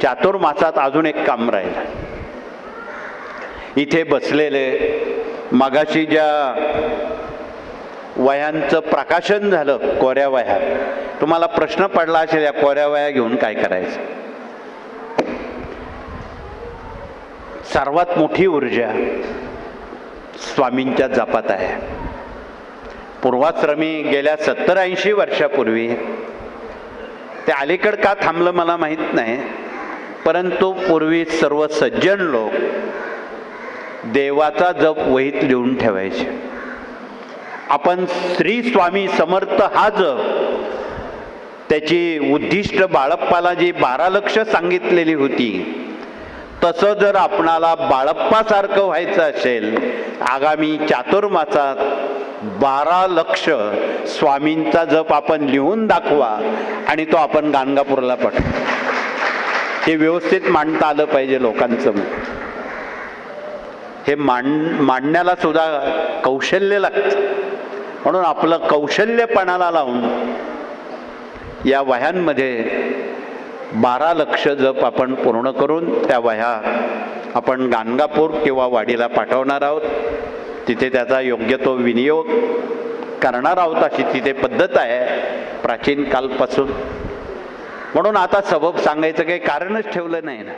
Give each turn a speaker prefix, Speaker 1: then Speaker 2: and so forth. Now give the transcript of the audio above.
Speaker 1: चातुर्मासात अजून एक काम राहिलं. इथे बसलेले मगाशी ज्या वह्यांचं प्रकाशन झालं, कोऱ्या वह्या, तुम्हाला प्रश्न पडला असेल या कोऱ्या वह्या घेऊन काय करायचं. सर्वात मोठी ऊर्जा स्वामींच्या जपात आहे. पूर्वाश्रमी गेल्या 70-80 वर्षापूर्वी, ते अलीकड का थांबलं मला माहीत नाही, परंतु पूर्वी सर्व सज्जन लोक देवाचा जप वहीत लिहून ठेवायचे. आपण श्री स्वामी समर्थ हा जप, त्याची उद्दिष्ट बाळप्पाला जी 12 लक्ष सांगितलेली होती, तसं जर आपणाला बाळप्पासारखं व्हायचं असेल, आगामी चातुर्मासात 12 लक्ष स्वामींचा जप आपण लिहून दाखवा आणि तो आपण गाणगापूरला पाठवू. हे व्यवस्थित मांडता आलं पाहिजे लोकांचं. हे मांडण्याला सुद्धा कौशल्य लागतं. म्हणून आपलं कौशल्यपणाला लावून या वह्यांमध्ये 12 लक्ष जप आपण पूर्ण करून त्या वह्या आपण गाणगापूर किंवा वाडीला पाठवणार आहोत. तिथे त्याचा योग्य तो विनियोग करणार आहोत, अशी तिथे पद्धत आहे प्राचीन कालपासून. म्हणून आता सबब सांगायचं काही कारणच ठेवलं नाही ना.